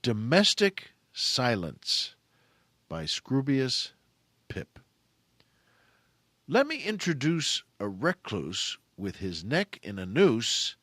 Domestic Silence by Scroobius Pip. Let me introduce a recluse with his neck in a noose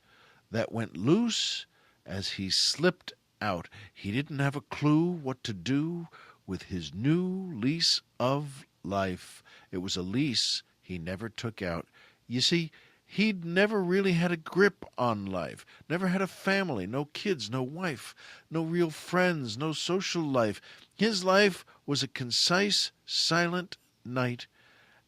that went loose as he slipped out. He didn't have a clue what to do with his new lease of life. It was a lease he never took out. You see, he'd never really had a grip on life, never had a family, no kids, no wife, no real friends, no social life. His life was a concise, silent night.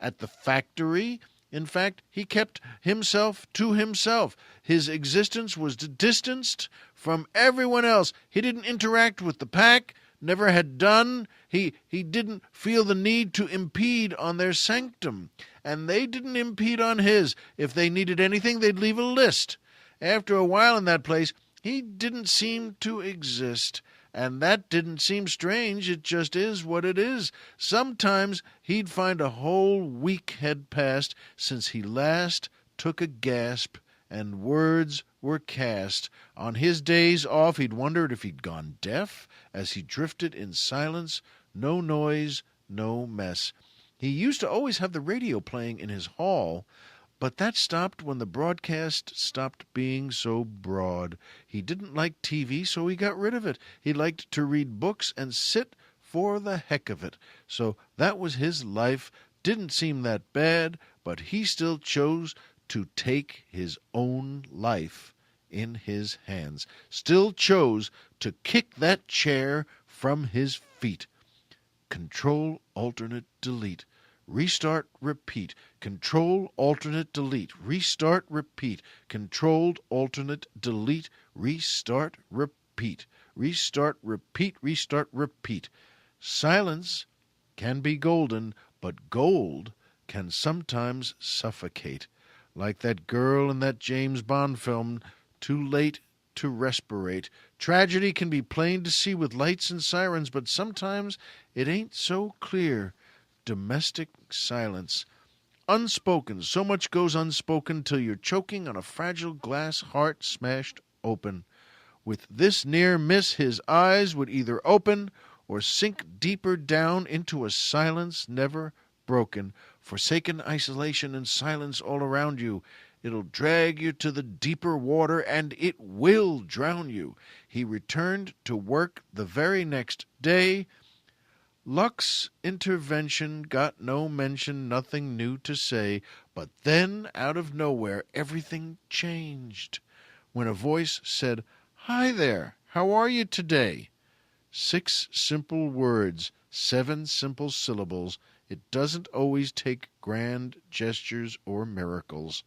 At the factory, in fact, he kept himself to himself. His existence was distanced from everyone else. He didn't interact with the pack, never had done. He didn't feel the need to impede on their sanctum, and they didn't impede on his. If they needed anything, they'd leave a list. After a while in that place, he didn't seem to exist. And that didn't seem strange. It just is what it is. Sometimes he'd find a whole week had passed since he last took a gasp, and words were cast. On his days off, he'd wondered if he'd gone deaf as he drifted in silence, no noise, no mess. He used to always have the radio playing in his hall, but that stopped when the broadcast stopped being so broad. He didn't like TV, so he got rid of it. He liked to read books and sit for the heck of it. So that was his life. Didn't seem that bad, but he still chose to take his own life in his hands. Still chose to kick that chair from his feet. Control, alternate, delete. Restart, repeat. Control, alternate, delete. Restart, repeat. Controlled, alternate, delete. Restart, repeat. Restart, repeat. Restart, repeat. Silence can be golden, but gold can sometimes suffocate. Like that girl in that James Bond film, Too Late to Respirate. Tragedy can be plain to see with lights and sirens, but sometimes it ain't so clear. Domestic silence. Unspoken. So much goes unspoken till you're choking on a fragile glass heart smashed open. With this near miss, his eyes would either open or sink deeper down into a silence never broken. Forsaken isolation and silence all around you. It'll drag you to the deeper water, and it will drown you. He returned to work the very next day. Luck's intervention got no mention, nothing new to say, but then, out of nowhere, everything changed. When a voice said, "Hi there, how are you today?" 6 simple words, 7 simple syllables. It doesn't always take grand gestures or miracles.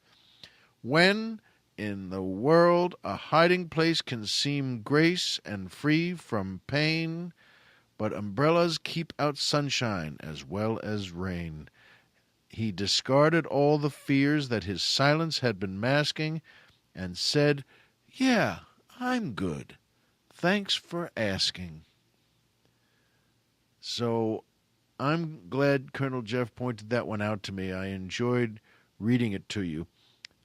When, in the world, a hiding place can seem grace and free from pain, but umbrellas keep out sunshine as well as rain. He discarded all the fears that his silence had been masking and said, "Yeah, I'm good. Thanks for asking." So I'm glad Colonel Jeff pointed that one out to me. I enjoyed reading it to you.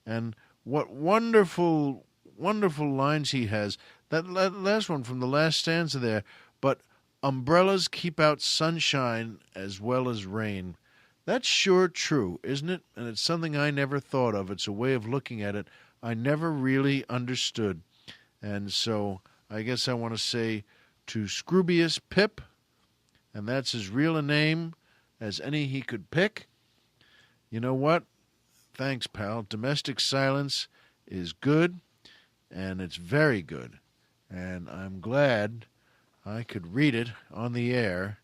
And what wonderful, wonderful lines he has. That last one from the last stanza there. But umbrellas keep out sunshine as well as rain. That's sure true, isn't it? And it's something I never thought of. It's a way of looking at it I never really understood. And so I guess I want to say to Scroobius Pip, and that's as real a name as any he could pick, you know what? Thanks, pal. Domestic silence is good, and it's very good. And I'm glad I could read it on the air